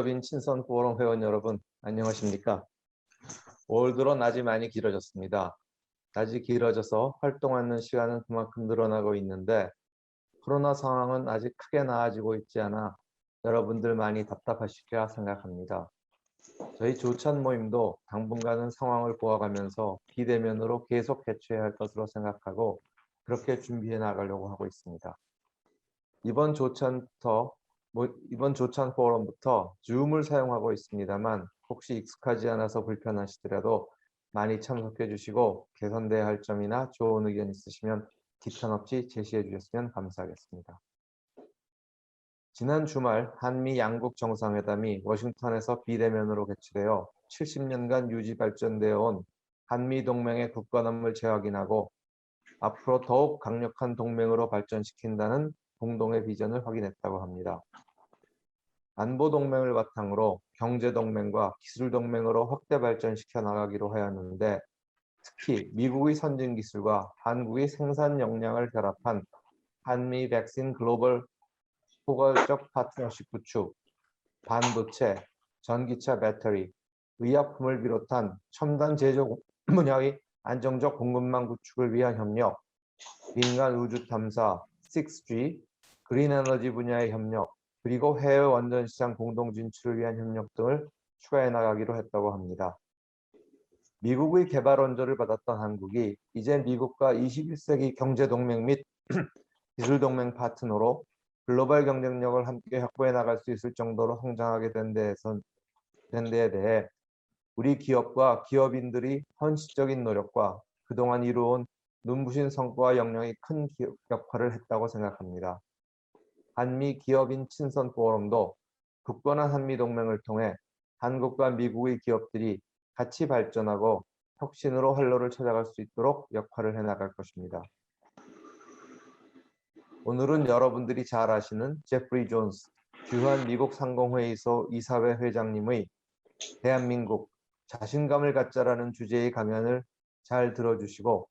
기업인 친선 포럼 회원 여러분, 안녕하십니까? 올 들어 낮이 많이 길어졌습니다. 낮이 길어져서 활동하는 시간은 그만큼 늘어나고 있는데 코로나 상황은 아직 크게 나아지고 있지 않아 여러분들 많이 답답하시리라 생각합니다. 저희 조찬 모임도 당분간은 상황을 보아가면서 비대면으로 계속 개최해야 할 것으로 생각하고 그렇게 준비해 나가려고 하고 있습니다. 이번 조찬 포럼부터 줌을 사용하고 있습니다만 혹시 익숙하지 않아서 불편하시더라도 많이 참석해 주시고 개선돼야 할 점이나 좋은 의견 있으시면 기탄 없이 제시해 주셨으면 감사하겠습니다. 지난 주말 한미 양국 정상회담이 워싱턴에서 비대면으로 개최되어 70년간 유지 발전되어 온 한미 동맹의 굳건함을 재확인하고 앞으로 더욱 강력한 동맹으로 발전시킨다는 공동의 비전을 확인했다고 합니다. 안보 동맹을 바탕으로 경제 동맹과 기술 동맹으로 확대 발전시켜 나가기로 하였는데 특히 미국의 선진 기술과 한국의 생산 역량을 결합한 한미 백신 글로벌 포괄적 파트너십 구축, 반도체, 전기차 배터리, 의약품을 비롯한 첨단 제조 분야의 안정적 공급망 구축을 위한 협력, 민간 우주 탐사, 6G, 그린 에너지 분야의 협력, 그리고 해외 원전 시장 공동 진출을 위한 협력 등을 추가해 나가기로 했다고 합니다. 미국의 개발 원조를 받았던 한국이 이제 미국과 21세기 경제 동맹 및 기술 동맹 파트너로 글로벌 경쟁력을 함께 확보해 나갈 수 있을 정도로 성장하게 된 데에 대해 우리 기업과 기업인들이 헌신적인 노력과 그동안 이루어온 눈부신 성과와 역량이 큰 역할을 했다고 생각합니다. 한미 기업인 친선 포럼도 굳건한 한미 동맹을 통해 한국과 미국의 기업들이 같이 발전하고 혁신으로 활로를 찾아갈 수 있도록 역할을 해나갈 것입니다. 오늘은 여러분들이 잘 아시는 제프리 존스, 주한 미국 상공회의소 이사회 회장님의 대한민국 자신감을 갖자라는 주제의 강연을 잘 들어주시고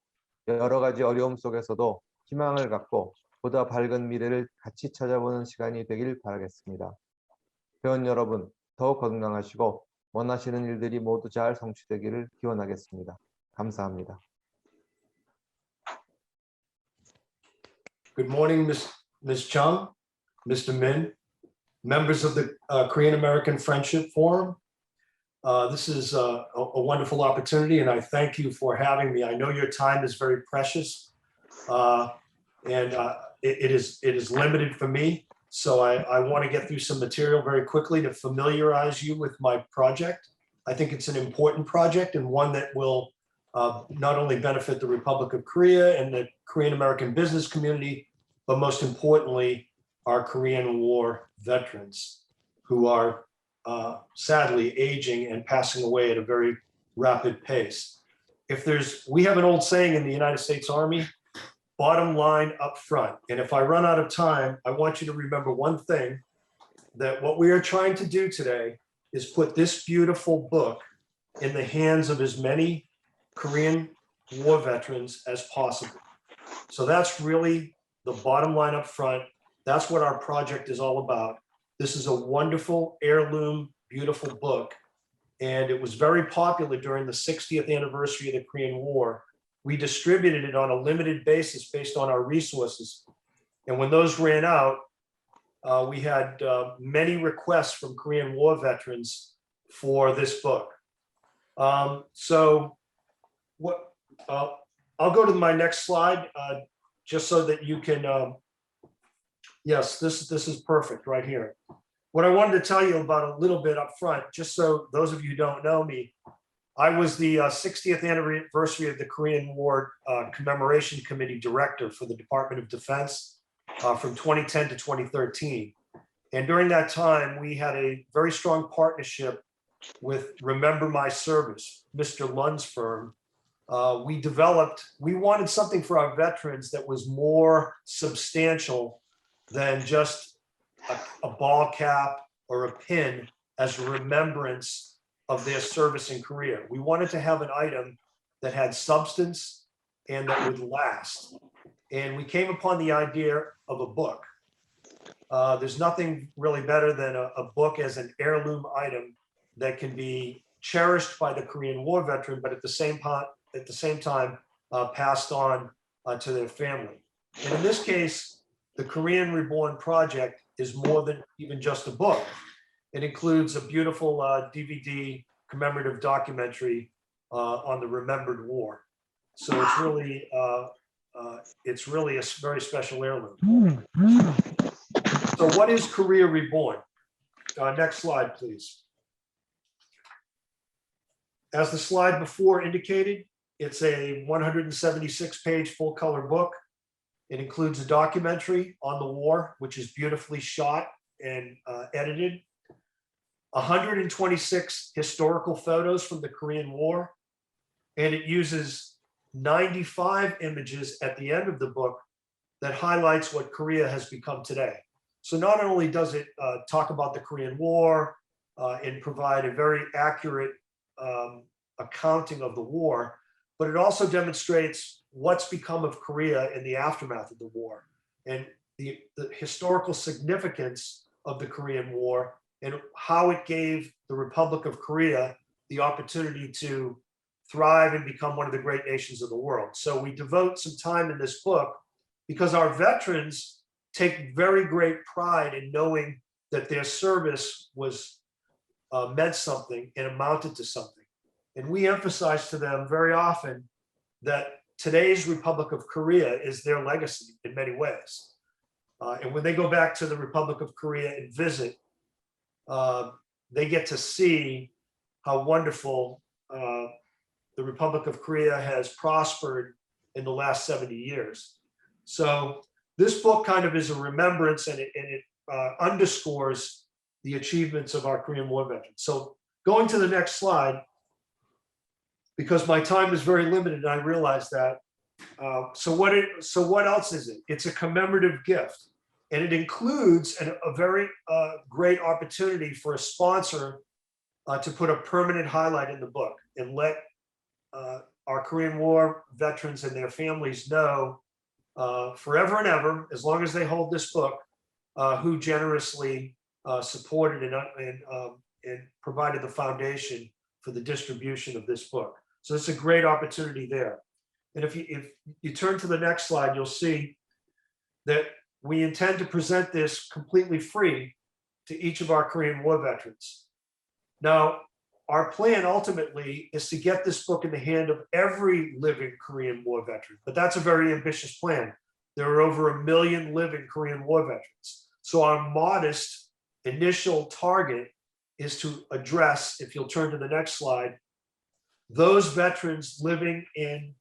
여러 가지 어려움 속에서도 희망을 갖고 보다 밝은 미래를 같이 찾아보는 시간이 되길 바라겠습니다. 회원 여러분, 더욱 건강하시고 원하시는 일들이 모두 잘 성취되기를 기원하겠습니다. 감사합니다. Good morning, Ms. Chung, Mr. Min, members of the Korean American Friendship Forum. This is a wonderful opportunity, and I thank you for having me. I know your time is very precious, and it is limited for me. So I want to get through some material very quickly to familiarize you with my project. I think it's an important project and one that will not only benefit the Republic of Korea and the Korean American business community, but most importantly, our Korean War veterans who are sadly aging and passing away at a very rapid pace. We have an old saying in the United States Army, bottom line up front. And if I run out of time, I want you to remember one thing, that what we are trying to do today is put this beautiful book in the hands of as many Korean War veterans as possible. So that's really the bottom line up front. That's what our project is all about. This is a wonderful heirloom, beautiful book. And it was very popular during the 60th anniversary of the Korean War. We distributed it on a limited basis based on our resources. And when those ran out, we had many requests from Korean War veterans for this book. I'll go to my next slide just so that you can, yes, this is perfect right here. What I wanted to tell you about a little bit up front, just so those of you who don't know me, I was the 60th anniversary of the Korean War Commemoration Committee Director for the Department of Defense from 2010 to 2013. And during that time, we had a very strong partnership with Remember My Service, Mr. Lund's firm. We wanted something for our veterans that was more substantial than just a ball cap or a pin as a remembrance of their service in Korea. We wanted to have an item that had substance and that would last. And we came upon the idea of a book. There's nothing really better than a book as an heirloom item that can be cherished by the Korean War veteran, but at the same time passed on to their family. And in this case, the Korean Reborn Project is more than even just a book. It includes a beautiful DVD commemorative documentary on the Remembered War. So it's really a very special heirloom. So what is Korea Reborn? Next slide, please. As the slide before indicated, it's a 176-page full-color book. It includes a documentary on the war, which is beautifully shot and edited, 126 historical photos from the Korean War, and it uses 95 images at the end of the book that highlights what Korea has become today. So not only does it talk about the Korean War and provide a very accurate accounting of the war, but it also demonstrates what's become of Korea in the aftermath of the war and the historical significance of the Korean War and how it gave the Republic of Korea the opportunity to thrive and become one of the great nations of the world. So we devote some time in this book because our veterans take very great pride in knowing that their service was meant something and amounted to something. And we emphasize to them very often that today's Republic of Korea is their legacy in many ways. And when they go back to the Republic of Korea and visit, they get to see how wonderful the Republic of Korea has prospered in the last 70 years. So this book kind of is a remembrance and it underscores the achievements of our Korean War veterans. So going to the next slide, because my time is very limited and I realize that. So what else is it? It's a commemorative gift. And it includes a very great opportunity for a sponsor to put a permanent highlight in the book and let our Korean War veterans and their families know forever and ever, as long as they hold this book, who generously supported and provided the foundation for the distribution of this book. So it's a great opportunity there. And if you turn to the next slide, you'll see that we intend to present this completely free to each of our Korean War veterans. Now, our plan ultimately is to get this book in the hand of every living Korean War veteran, but that's a very ambitious plan. There are over 1 million living Korean War veterans. So our modest initial target is to address, if you'll turn to the next slide, those veterans living in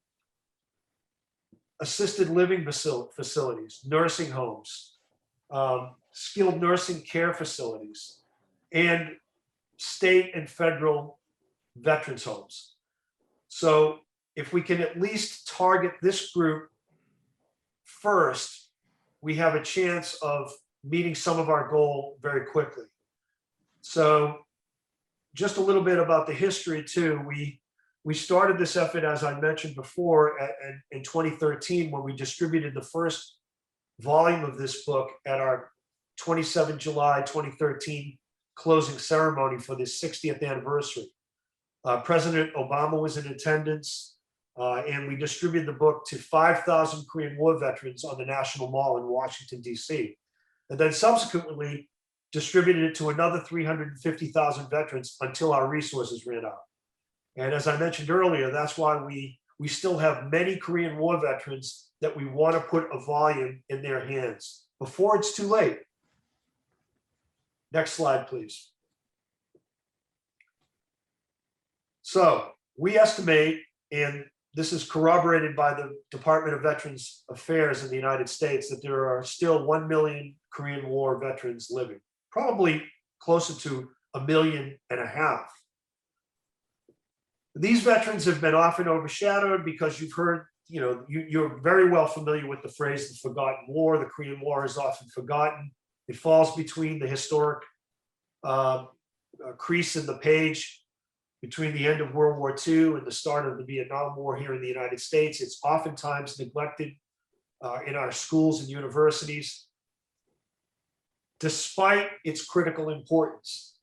assisted living facilities, nursing homes, skilled nursing care facilities, and state and federal veterans homes. So if we can at least target this group first, we have a chance of meeting some of our goal very quickly. So just a little bit about the history too. We started this effort, as I mentioned before, in 2013 when we distributed the first volume of this book at our 27 July 2013 closing ceremony for the 60th anniversary. President Obama was in attendance, and we distributed the book to 5,000 Korean War veterans on the National Mall in Washington, D.C. And then subsequently distributed it to another 350,000 veterans until our resources ran out. And as I mentioned earlier, that's why we still have many Korean War veterans that we want to put a volume in their hands before it's too late. Next slide, please. So we estimate, and this is corroborated by the Department of Veterans Affairs in the United States, that there are still 1 million Korean War veterans living, probably closer to 1.5 million. These veterans have been often overshadowed because you've heard, you're very well familiar with the phrase, the forgotten war. The Korean War is often forgotten. It falls between the historic crease in the page between the end of World War II and the start of the Vietnam War here in the United States. It's oftentimes neglected in our schools and universities. despite its critical importance.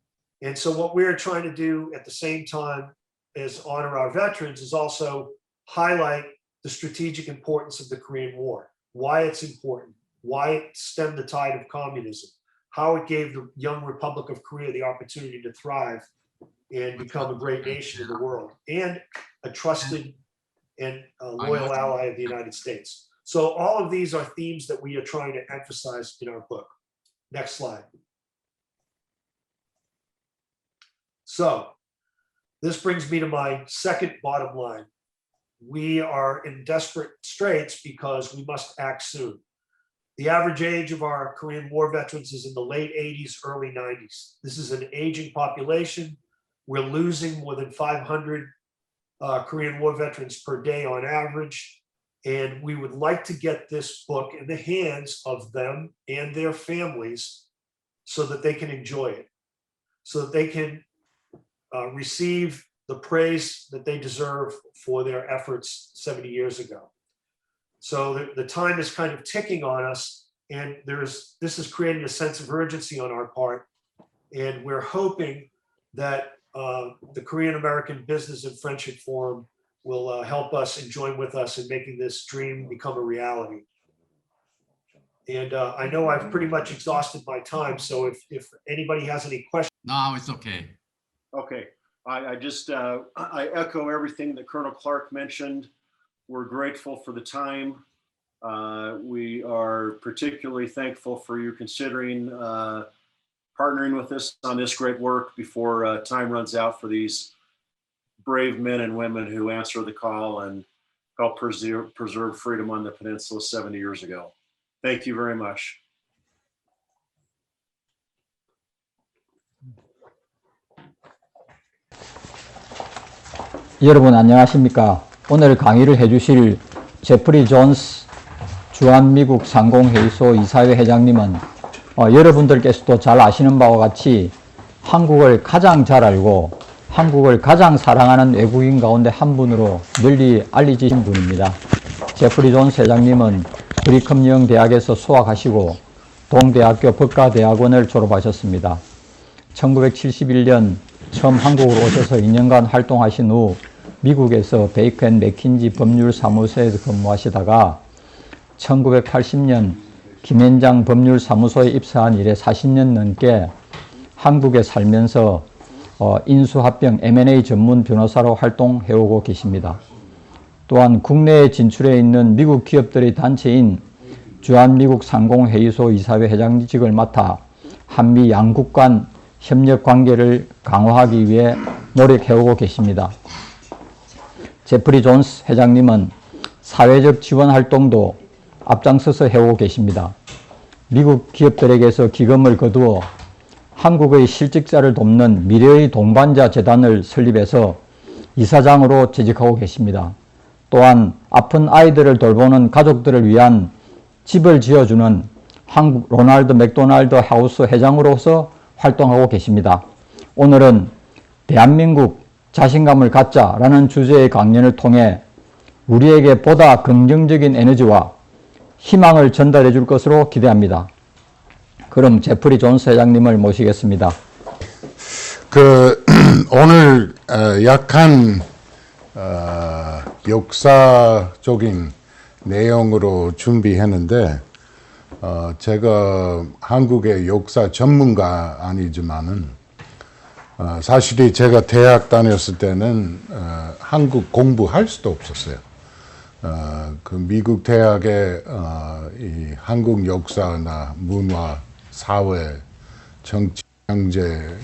And so what we're trying to do at the same time as honor our veterans is also highlight the strategic importance of the Korean War, why it's important, why it stemmed the tide of communism, how it gave the young Republic of Korea the opportunity to thrive and become a great nation in the world, and a trusted and a loyal ally of the United States. So all of these are themes that we are trying to emphasize in our book. Next slide. So this brings me to my second bottom line. We are in desperate straits because we must act soon. The average age of our Korean War veterans is in the late 80s, early 90s. This is an aging population. We're losing more than 500 Korean War veterans per day on average. And we would like to get this book in the hands of them and their families so that they can enjoy it, so that they can receive the praise that they deserve for their efforts 70 years ago. So the time is kind of ticking on us, and this is creating a sense of urgency on our part. And we're hoping that the Korean American Business and Friendship Forum will help us and join with us in making this dream become a reality. And I know I've pretty much exhausted my time, so if anybody has any questions. No, it's okay. Okay, I echo everything that Colonel Clark mentioned. We're grateful for the time. We are particularly thankful for you considering partnering with us on this great work before time runs out for these brave men and women who answer the call and help preserve freedom on the peninsula 70 years ago. Thank you very much. 여러분 안녕하십니까? 오늘 강의를 해주실 제프리 존스 주한미국 상공회의소 이사회 회장님은 여러분들께서도 잘 아시는 바와 같이 한국을 가장 잘 알고 한국을 가장 사랑하는 외국인 가운데 한 분으로 널리 알려진 분입니다. 제프리 존스 회장님은 브리컴영 대학에서 수학하시고 동대학교 법과대학원을 졸업하셨습니다. 1971년 처음 한국으로 오셔서 2년간 활동하신 후 미국에서 베이커 앤 맥킨지 법률사무소에서 근무하시다가 1980년 김현장 법률사무소에 입사한 이래 40년 넘게 한국에 살면서 인수합병 M&A 전문 변호사로 활동해오고 계십니다. 또한 국내에 진출해 있는 미국 기업들의 단체인 주한미국 상공회의소 이사회 회장직을 맡아 한미 양국 간 협력 관계를 강화하기 위해 노력해오고 계십니다. 제프리 존스 회장님은 사회적 지원 활동도 앞장서서 해오고 계십니다. 미국 기업들에게서 기금을 거두어 한국의 실직자를 돕는 미래의 동반자 재단을 설립해서 이사장으로 재직하고 계십니다. 또한 아픈 아이들을 돌보는 가족들을 위한 집을 지어주는 한국 로널드 맥도날드 하우스 회장으로서 활동하고 계십니다. 오늘은 대한민국 자신감을 갖자라는 주제의 강연을 통해 우리에게 보다 긍정적인 에너지와 희망을 전달해 줄 것으로 기대합니다. 그럼 제프리 존스 회장님을 모시겠습니다. 오늘 약한 역사적인 내용으로 준비했는데 제가 한국의 역사 전문가 아니지만은 사실이 제가 대학 다녔을 때는 한국 공부할 수도 없었어요. 그 미국 대학에 이 한국 역사나 문화, 사회, 정치, 경제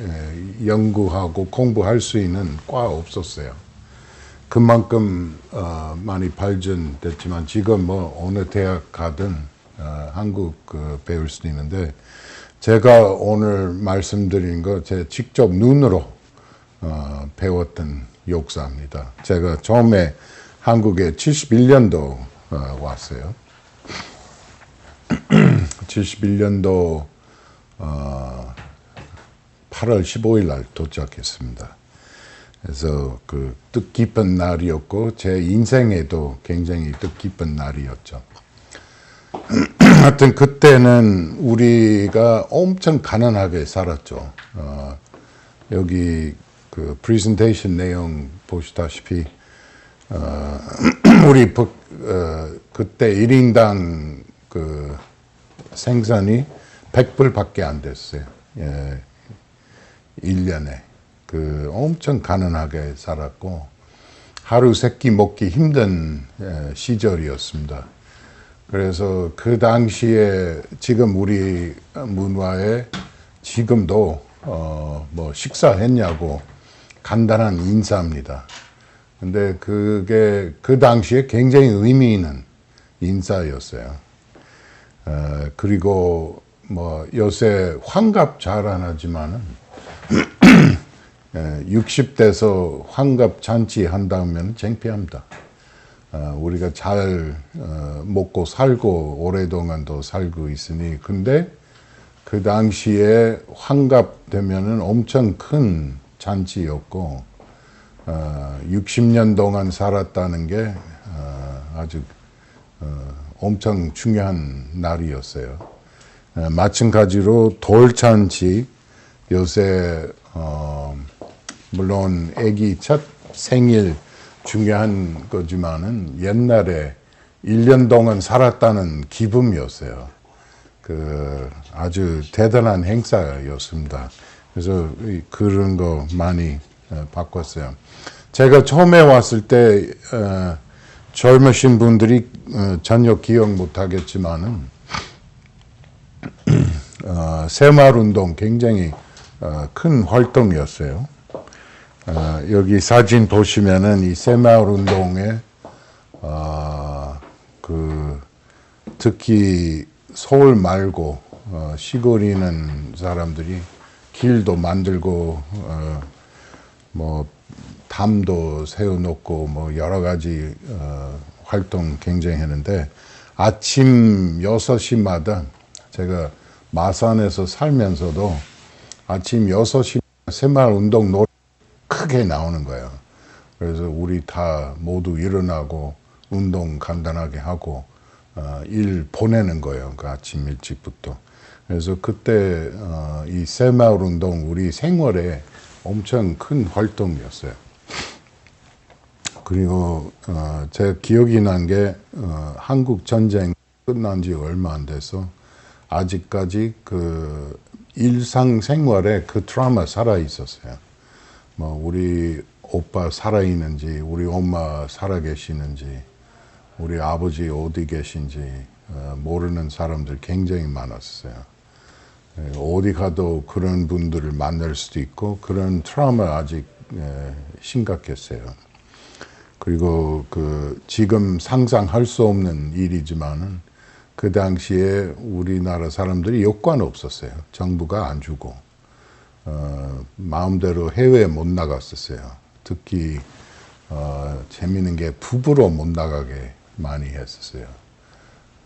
연구하고 공부할 수 있는 과 없었어요. 그만큼 많이 발전됐지만 지금 뭐 어느 대학 가든 한국 배울 수 있는데 제가 오늘 말씀드린 거 제 직접 눈으로 배웠던 역사입니다. 제가 처음에 한국에 71년도 왔어요. 71년도 8월 15일 날 도착했습니다. 그래서 그 뜻깊은 날이었고 제 인생에도 굉장히 뜻깊은 날이었죠. 하여튼 그때는 우리가 엄청 가난하게 살았죠. 여기 그 프레젠테이션 내용 보시다시피 우리 그때 1인당 그 생산이 100불밖에 안 됐어요. 1년에. 그 엄청 가난하게 살았고 하루 세끼 먹기 힘든 시절이었습니다. 그래서 그 당시에 지금 우리 문화에 지금도 뭐 식사했냐고 간단한 인사입니다. 근데 그게 그 당시에 굉장히 의미 있는 인사였어요. 그리고 뭐 요새 환갑 잘 안 하지만은 60대에서 환갑 잔치 한다면 창피합니다. 우리가 잘 먹고 살고 오랫동안 더 살고 있으니 근데 그 당시에 환갑 되면은 엄청 큰 잔치였고 60년 동안 살았다는 게 아주 엄청 중요한 날이었어요. 마찬가지로 돌잔치 요새 물론 아기 첫 생일 중요한 거지만은 옛날에 1년 동안 살았다는 기쁨이었어요. 그 아주 대단한 행사였습니다. 그래서 그런 거 많이 바꿨어요. 제가 처음에 왔을 때 젊으신 분들이 전혀 기억 못 하겠지만은 새마을운동 굉장히 큰 활동이었어요. 여기 사진 보시면은 이 새마을운동에 그 특히 서울 말고 시골에 있는 사람들이 길도 만들고 뭐 담도 세워놓고 뭐 여러 가지 활동 굉장히 했는데 아침 6시마다 제가 마산에서 살면서도 아침 6시 새마을운동 노래 크게 나오는 거예요. 그래서 우리 다 모두 일어나고 운동 간단하게 하고 일 보내는 거예요. 그 아침 일찍부터. 그래서 그때 이 새마을운동 우리 생활에 엄청 큰 활동이었어요. 그리고 제가 기억이 난 게 한국 전쟁 끝난 지 얼마 안 돼서 아직까지 그 일상생활에 그 트라우마 살아 있었어요. 뭐 우리 오빠 살아 있는지, 우리 엄마 살아 계시는지, 우리 아버지 어디 계신지 모르는 사람들 굉장히 많았어요. 어디 가도 그런 분들을 만날 수도 있고 그런 트라우마 아직 심각했어요. 그리고 그 지금 상상할 수 없는 일이지만은 그 당시에 우리나라 사람들이 여권 없었어요. 정부가 안 주고 마음대로 해외에 못 나갔었어요. 특히 재미있는 게 부부로 못 나가게 많이 했었어요.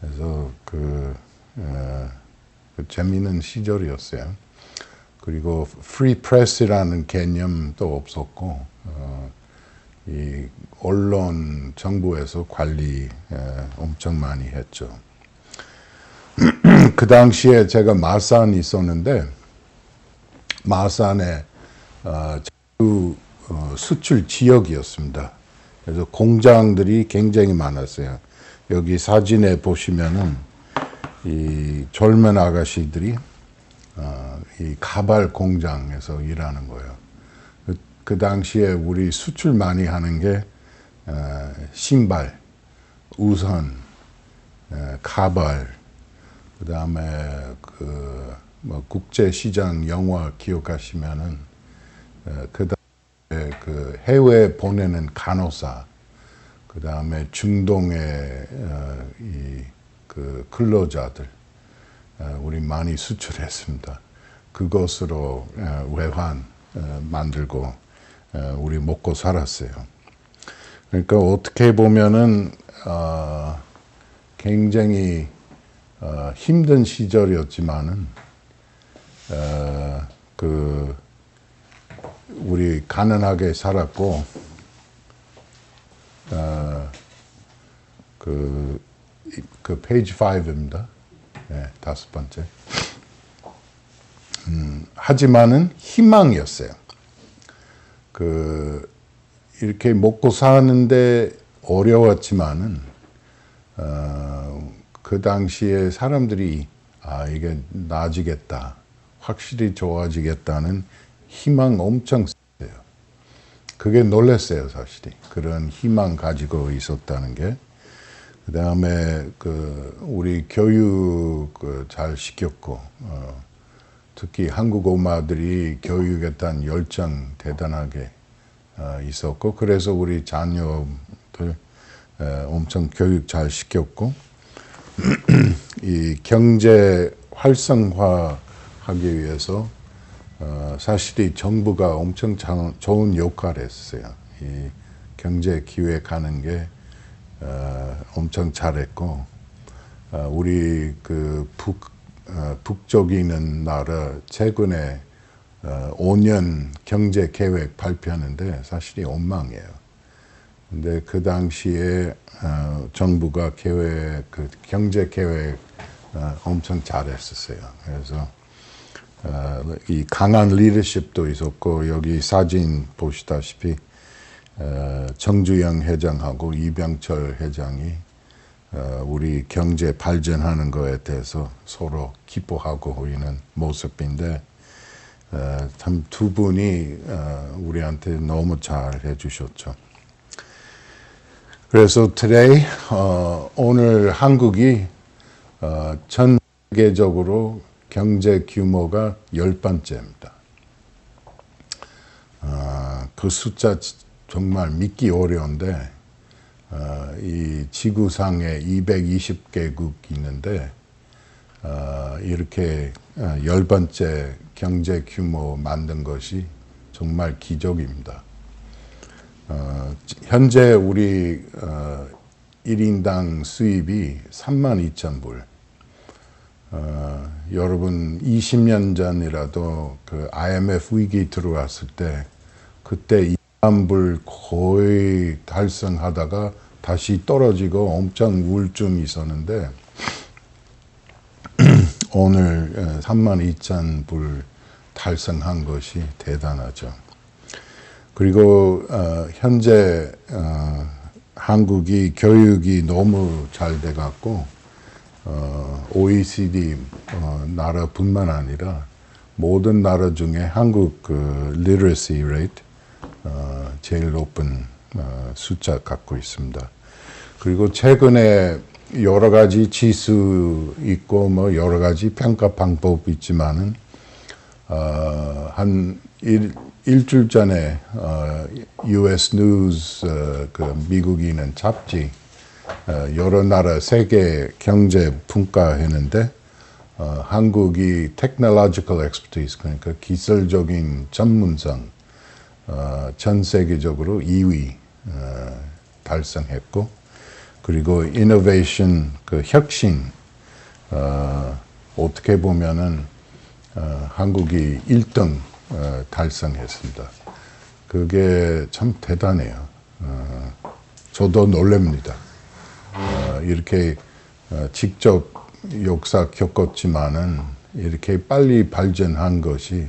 그래서 그 재미있는 시절이었어요. 그리고 프리 프레스라는 개념도 없었고 이 언론 정부에서 관리 엄청 많이 했죠. 그 당시에 제가 마산에 있었는데 마산에 수출 지역이었습니다. 그래서 공장들이 굉장히 많았어요. 여기 사진에 보시면은 이 젊은 아가씨들이 이 가발 공장에서 일하는 거예요. 그 당시에 우리 수출 많이 하는 게 신발, 우선, 가발, 그다음에 뭐 국제시장 영화 기억하시면은 그다음에 그 해외 보내는 간호사, 그다음에 중동의 그 근로자들 우리 많이 수출했습니다. 그것으로 외환 만들고 우리 먹고 살았어요. 그러니까 어떻게 보면은 굉장히 힘든 시절이었지만은 그 우리 가난하게 살았고 그 페이지 5입니다. 예, 5번째. 하지만은 희망이었어요. 이렇게 먹고 사는데 어려웠지만은, 그 당시에 사람들이, 이게 나아지겠다, 확실히 좋아지겠다는 희망 엄청 있어요. 그게 놀랐어요, 사실이. 그런 희망 가지고 있었다는 게. 그 다음에 우리 교육 잘 시켰고, 특히 한국 엄마들이 교육에 대한 열정 대단하게 있었고, 그래서 우리 자녀들 엄청 교육 잘 시켰고, 이 경제 활성화하기 위해서 사실이 정부가 엄청 좋은 역할을 했어요. 이 경제 기획하는 게 엄청 잘했고, 우리 북쪽에 있는 나라 최근에 5년 경제 계획 발표하는데 사실이 엉망이에요. 근데 그 당시에 정부가 경제 계획 엄청 잘했었어요. 그래서 이 강한 리더십도 있었고, 여기 사진 보시다시피 정주영 회장하고 이병철 회장이 우리 경제 발전하는 거에 대해서 서로 기뻐하고 있는 모습인데, 참 두 분이 우리한테 너무 잘 해주셨죠. 그래서 today, 오늘 한국이 전 세계적으로 경제 규모가 10번째입니다. 그 숫자 정말 믿기 어려운데, 이 지구상에 220개국 있는데 이렇게 10번째 경제 규모 만든 것이 정말 기적입니다. 현재 우리 1인당 수입이 32,000불. 여러분 20년 전이라도 그 IMF 위기 들어왔을 때 그때 2만 불 거의 달성하다가 다시 떨어지고 엄청 우울증이 있었는데 오늘 32,000불 달성한 것이 대단하죠. 그리고 현재 한국이 교육이 너무 잘 돼갖고 OECD 나라뿐만 아니라 모든 나라 중에 한국 literacy rate 제일 높은 숫자 갖고 있습니다. 그리고 최근에 여러 가지 지수 있고 뭐 여러 가지 평가 방법 있지만은 한 일주일 전에 US News 미국이 있는 잡지 여러 나라 세계 경제 평가했는데 한국이 technological expertise 그러니까 기술적인 전문성 전 세계적으로 2위 달성했고, 그리고 innovation 혁신 어떻게 보면은 한국이 1등 달성했습니다. 그게 참 대단해요. 저도 놀랍니다. 이렇게 직접 역사 겪었지만은 이렇게 빨리 발전한 것이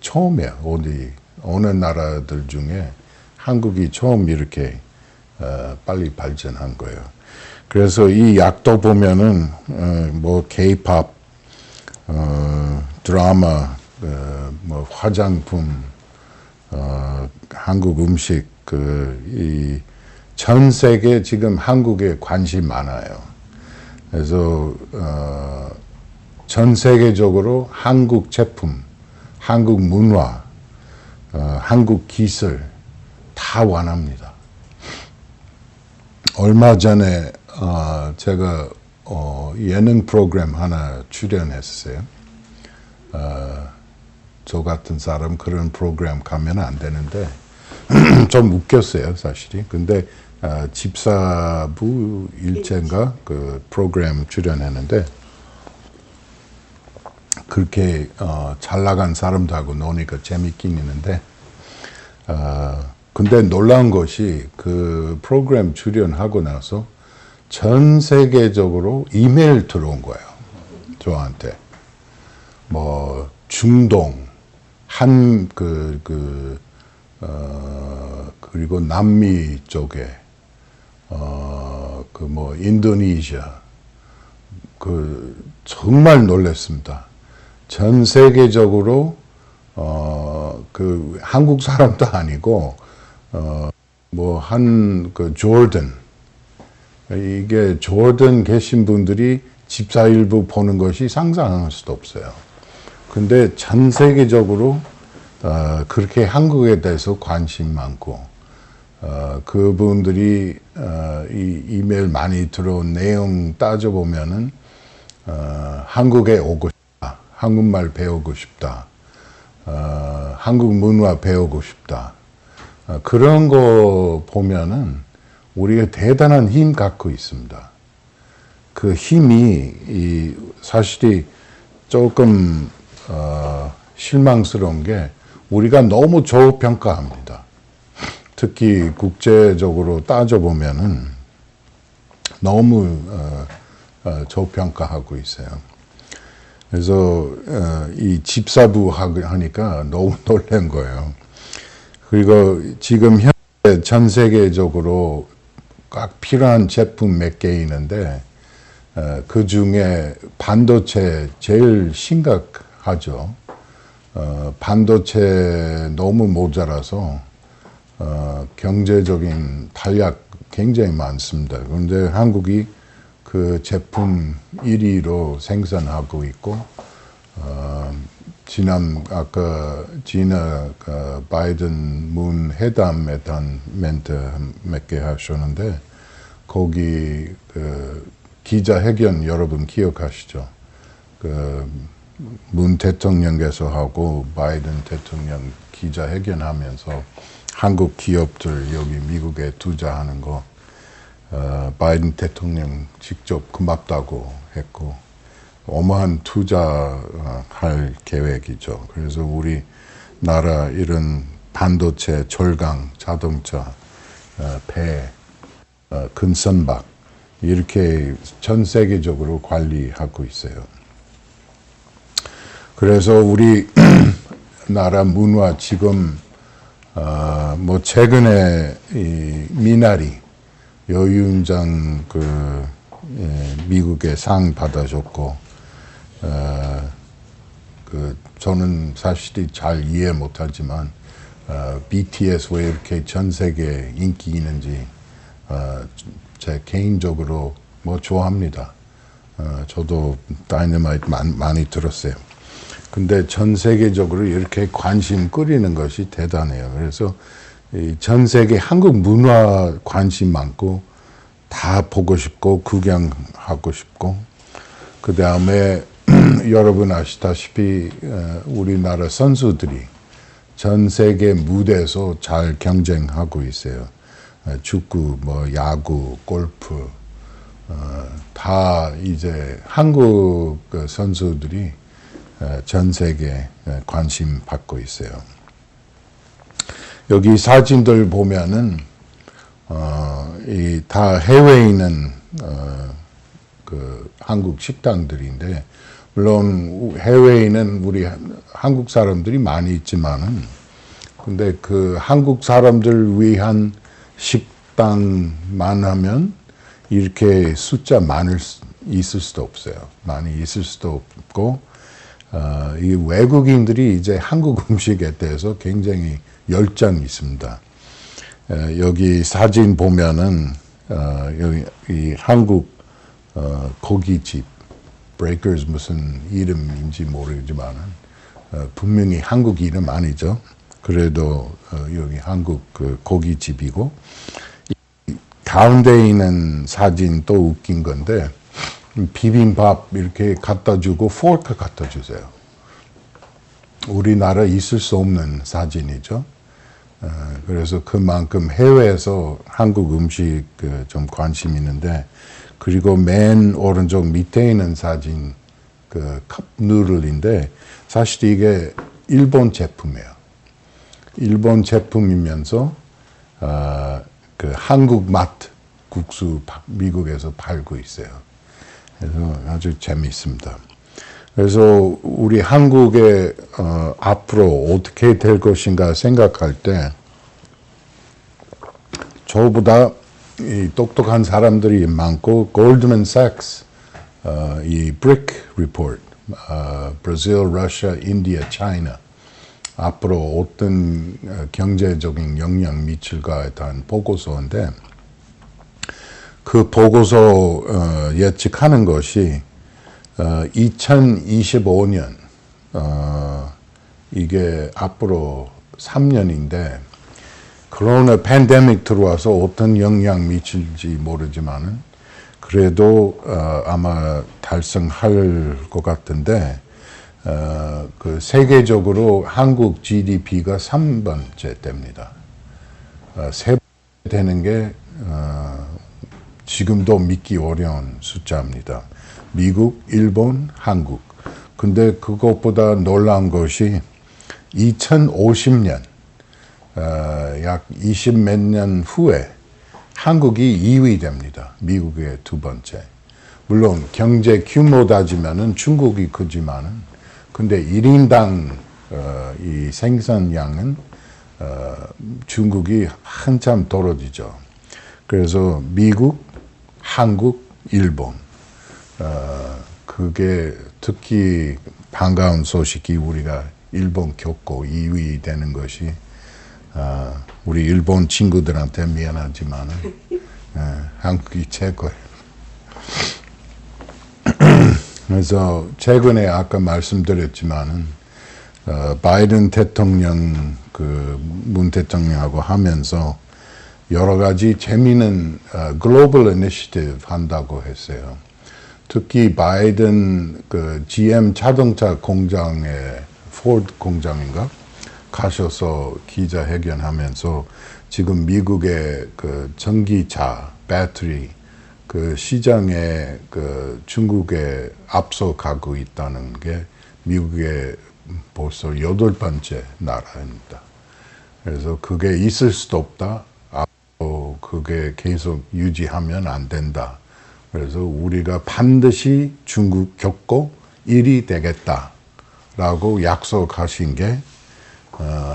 처음이에요. 어느 나라들 중에 한국이 처음 이렇게 빨리 발전한 거예요. 그래서 이 약도 보면은 뭐 K-pop, 드라마, 뭐 화장품, 한국 음식 이 전 세계 지금 한국에 관심 많아요. 그래서 전 세계적으로 한국 제품, 한국 문화, 한국 기술 다 원합니다. 얼마 전에 제가 예능 프로그램 하나 출연했어요. 저 같은 사람 그런 프로그램 가면 안 되는데 좀 웃겼어요, 사실이. 근데 집사부 일체인가 그 프로그램 출연했는데 그렇게 잘 나간 사람들하고 노니까 재밌긴 있는데 근데 놀라운 것이 그 프로그램 출연하고 나서 전 세계적으로 이메일 들어온 거예요. 저한테. 뭐 중동, 그리고 남미 쪽에, 뭐 인도네시아, 정말 놀랐습니다. 전 세계적으로 한국 사람도 아니고 조던, 이게 조던 계신 분들이 집사일보 보는 것이 상상할 수도 없어요. 근데 전 세계적으로 그렇게 한국에 대해서 관심 많고, 그분들이 이 이메일 많이 들어온 내용 따져보면은 한국에 오고 싶다, 한국말 배우고 싶다, 한국 문화 배우고 싶다, 그런 거 보면은 우리가 대단한 힘 갖고 있습니다. 그 힘이 사실이 조금 실망스러운 게 우리가 너무 저평가합니다. 특히 국제적으로 따져보면은 너무 저평가하고 있어요. 그래서 이 집사부 하니까 너무 놀란 거예요. 그리고 지금 현재 전 세계적으로 꼭 필요한 제품 몇 개 있는데 그 중에 반도체 제일 심각하죠. 반도체 너무 모자라서 경제적인 탄력 굉장히 많습니다. 그런데 한국이 그 제품 1위로 생산하고 있고, 아까 바이든 문 회담에 대한 멘트 몇 개 하셨는데, 거기 기자회견 여러분 기억하시죠? 문 대통령께서 하고 바이든 대통령 기자회견하면서 한국 기업들 여기 미국에 투자하는 거 바이든 대통령 직접 고맙다고 했고, 어마한 투자할 계획이죠. 그래서 우리나라 이런 반도체, 철강, 자동차, 배, 금선박 이렇게 전 세계적으로 관리하고 있어요. 그래서 우리 나라 문화 지금 뭐 최근에 이 미나리 여윤장 미국에 상 받아줬고, 저는 사실이 잘 이해 못하지만 BTS 왜 이렇게 전 세계에 인기 있는지 제 개인적으로 뭐 좋아합니다. 저도 다이너마이트 많이 들었어요. 근데 전 세계적으로 이렇게 관심 끌이는 것이 대단해요. 그래서 전 세계 한국 문화 관심 많고 다 보고 싶고 구경하고 싶고, 그 다음에 여러분 아시다시피 우리나라 선수들이 전 세계 무대에서 잘 경쟁하고 있어요. 축구, 뭐 야구, 골프, 다 이제 한국 선수들이 전 세계에 관심 받고 있어요. 여기 사진들 보면은 다 해외에 있는 한국 식당들인데, 물론 해외에 있는 우리 한국 사람들이 많이 있지만은, 근데 그 한국 사람들 위한 식당만 하면 이렇게 숫자 있을 수도 없어요. 많이 있을 수도 없고, 이 외국인들이 이제 한국 음식에 대해서 굉장히 열정이 있습니다. 여기 사진 보면은 여기 이 한국 고깃집 브레이커즈 무슨 이름인지 모르지만은 분명히 한국 이름 아니죠. 그래도 여기 한국 고깃집이고, 가운데 있는 사진 또 웃긴 건데, 비빔밥 이렇게 갖다 주고 포크 갖다 주세요. 우리나라 있을 수 없는 사진이죠. 그래서 그만큼 해외에서 한국 음식 좀 관심 있는데, 그리고 맨 오른쪽 밑에 있는 사진 컵 누들인데, 사실 이게 일본 제품이에요. 일본 제품이면서 한국 맛 국수 미국에서 팔고 있어요. 그래서 아주 재미있습니다. 그래서 우리 한국의 앞으로 어떻게 될 것인가 생각할 때 저보다 이 똑똑한 사람들이 많고 골드맨삭스 이 BRIC report, 브라질, 러시아, 인디아, 차이나 앞으로 어떤 경제적인 영향 미칠까에 대한 보고서인데 그 보고서 예측하는 것이 2025년 이게 앞으로 3년인데 코로나 팬데믹 들어와서 어떤 영향 미칠지 모르지만은 그래도 아마 달성할 것 같은데 그 세계적으로 한국 GDP가 3번째 됩니다. 세 번째 되는 게 지금도 믿기 어려운 숫자입니다. 미국, 일본, 한국. 근데 그것보다 놀라운 것이 2050년 약 20 몇 년 후에 한국이 2위 됩니다. 미국의 두 번째. 물론 경제 규모 따지면은 중국이 크지만은 근데 1인당 이 생산량은 중국이 한참 떨어지죠. 그래서 미국, 한국, 일본 그게 특히 반가운 소식이 우리가 일본 겪고 2위 되는 것이 우리 일본 친구들한테 미안하지만 한국이 최고예요. 그래서 최근에 아까 말씀드렸지만은 바이든 대통령 문 대통령하고 하면서 여러 가지 재미있는 글로벌 이니시티브 한다고 했어요. 특히 바이든 GM 자동차 공장에 포드 공장인가 가셔서 기자회견하면서 지금 미국의 전기차 배터리 시장에 중국에 앞서가고 있다는 게 미국의 벌써 8번째 나라입니다. 그래서 그게 있을 수도 없다. 그게 계속 유지하면 안 된다. 그래서 우리가 반드시 중국 겪고 1위 되겠다라고 약속하신 게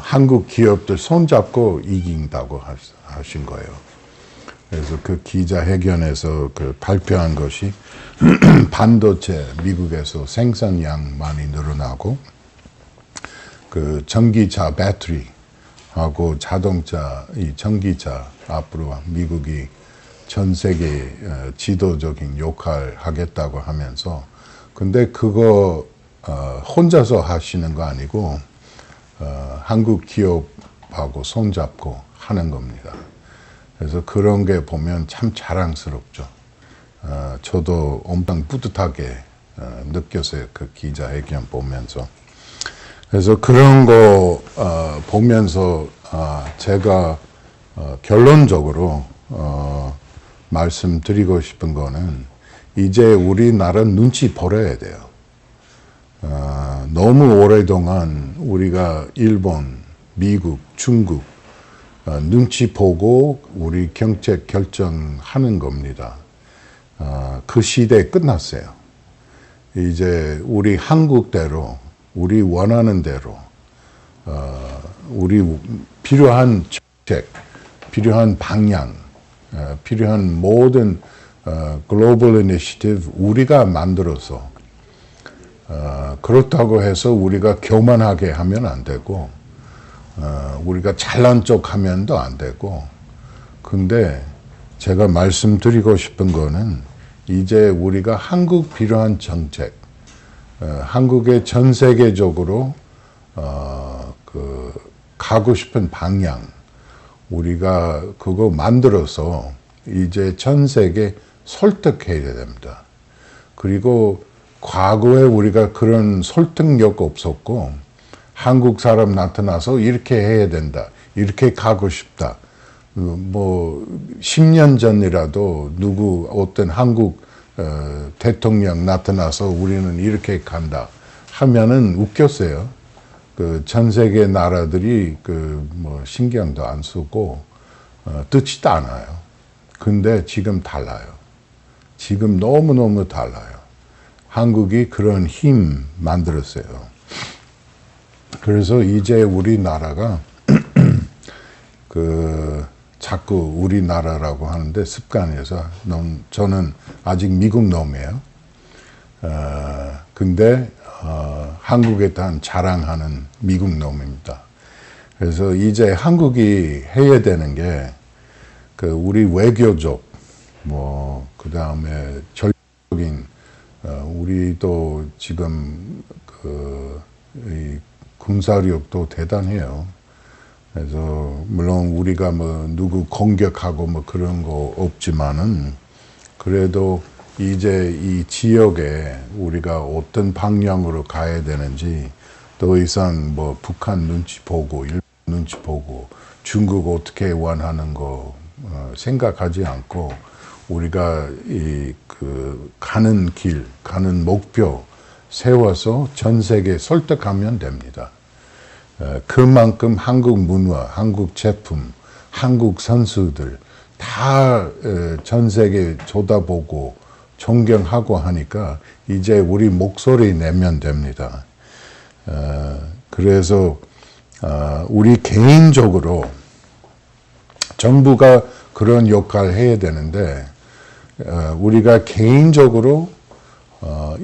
한국 기업들 손잡고 이긴다고 하신 거예요. 그래서 그 기자회견에서 발표한 것이 반도체 미국에서 생산량 많이 늘어나고 전기차 배터리하고 자동차 이 전기차 앞으로 미국이 전 세계 지도적인 역할 하겠다고 하면서 근데 그거 혼자서 하시는 거 아니고 한국 기업하고 손잡고 하는 겁니다. 그래서 그런 게 보면 참 자랑스럽죠. 저도 엄청 뿌듯하게 느꼈어요. 그 기자회견 보면서. 그래서 그런 거 보면서 제가 결론적으로 말씀드리고 싶은 거는 이제 우리나라 눈치 버려야 돼요. 너무 오랫동안 우리가 일본, 미국, 중국 눈치 보고 우리 정책 결정하는 겁니다. 그 시대 끝났어요. 이제 우리 한국대로, 우리 원하는 대로, 우리 필요한 정책, 필요한 방향, 필요한 모든 글로벌 이니시티브 우리가 만들어서 그렇다고 해서 우리가 교만하게 하면 안 되고 우리가 잘난 척 하면도 안 되고 근데 제가 말씀드리고 싶은 거는 이제 우리가 한국 필요한 정책 한국의 전 세계적으로 가고 싶은 방향 우리가 그거 만들어서 이제 전 세계 설득해야 됩니다. 그리고 과거에 우리가 그런 설득력 없었고 한국 사람 나타나서 이렇게 해야 된다. 이렇게 가고 싶다. 뭐 10년 전이라도 어떤 한국 대통령 나타나서 우리는 이렇게 간다 하면은 웃겼어요. 전 세계 나라들이 뭐 신경도 안 쓰고 듣지도 않아요. 근데 지금 달라요. 지금 너무너무 달라요. 한국이 그런 힘 만들었어요. 그래서 이제 우리나라가 자꾸 우리나라라고 하는데 습관이어서 저는 아직 미국 놈이에요. 근데 한국에 대한 자랑하는 미국 놈입니다. 그래서 이제 한국이 해야 되는 게 우리 외교적 그 다음에 전략적인 우리도 지금 이 군사력도 대단해요. 그래서 물론 우리가 누구 공격하고 그런 거 없지만은 그래도 이제 이 지역에 우리가 어떤 방향으로 가야 되는지 더 이상 북한 눈치 보고 일본 눈치 보고 중국 어떻게 원하는 거 생각하지 않고 우리가 가는 길, 가는 목표 세워서 전 세계 설득하면 됩니다. 그만큼 한국 문화, 한국 제품, 한국 선수들 다 전 세계 쳐다보고 존경하고 하니까 이제 우리 목소리 내면 됩니다. 그래서 우리 개인적으로 정부가 그런 역할을 해야 되는데 우리가 개인적으로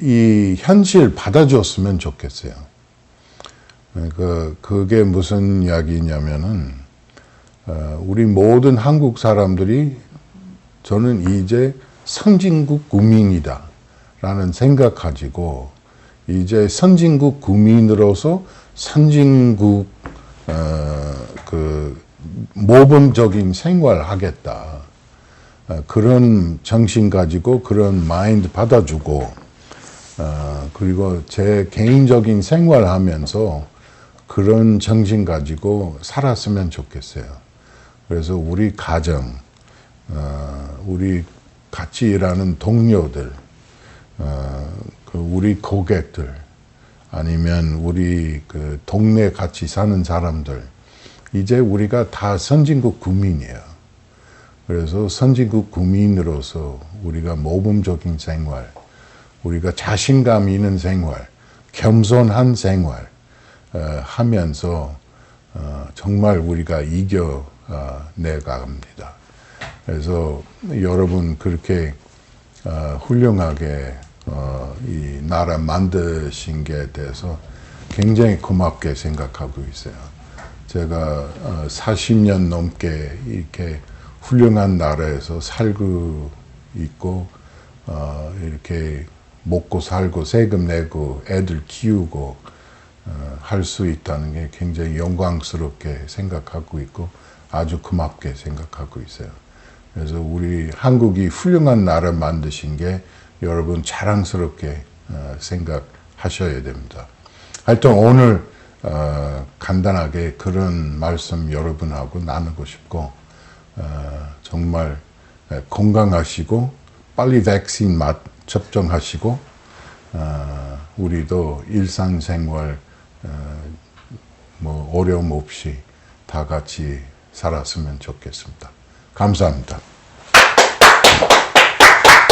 이 현실 받아줬으면 좋겠어요. 그게 무슨 이야기냐면은 우리 모든 한국 사람들이 저는 이제 선진국 국민이다 라는 생각 가지고 이제 선진국 국민으로서 선진국 모범적인 생활을 하겠다. 그런 정신 가지고 그런 마인드 받아주고 그리고 제 개인적인 생활하면서 그런 정신 가지고 살았으면 좋겠어요. 그래서 우리 가정, 우리 같이 일하는 동료들, 우리 고객들, 아니면 우리 동네 같이 사는 사람들, 이제 우리가 다 선진국 국민이에요. 그래서 선진국 국민으로서 우리가 모범적인 생활, 우리가 자신감 있는 생활, 겸손한 생활 하면서 정말 우리가 이겨내갑니다. 그래서 여러분 그렇게 훌륭하게 이 나라 만드신 게 대해서 굉장히 고맙게 생각하고 있어요. 제가 40년 넘게 이렇게 훌륭한 나라에서 살고 있고 이렇게 먹고 살고 세금 내고 애들 키우고 할 수 있다는 게 굉장히 영광스럽게 생각하고 있고 아주 고맙게 생각하고 있어요. 그래서 우리 한국이 훌륭한 나라 만드신 게 여러분 자랑스럽게 생각하셔야 됩니다. 하여튼 오늘 간단하게 그런 말씀 여러분하고 나누고 싶고 정말 건강하시고 빨리 백신 접종하시고 우리도 일상생활 어려움 없이 다 같이 살았으면 좋겠습니다. 감사합니다.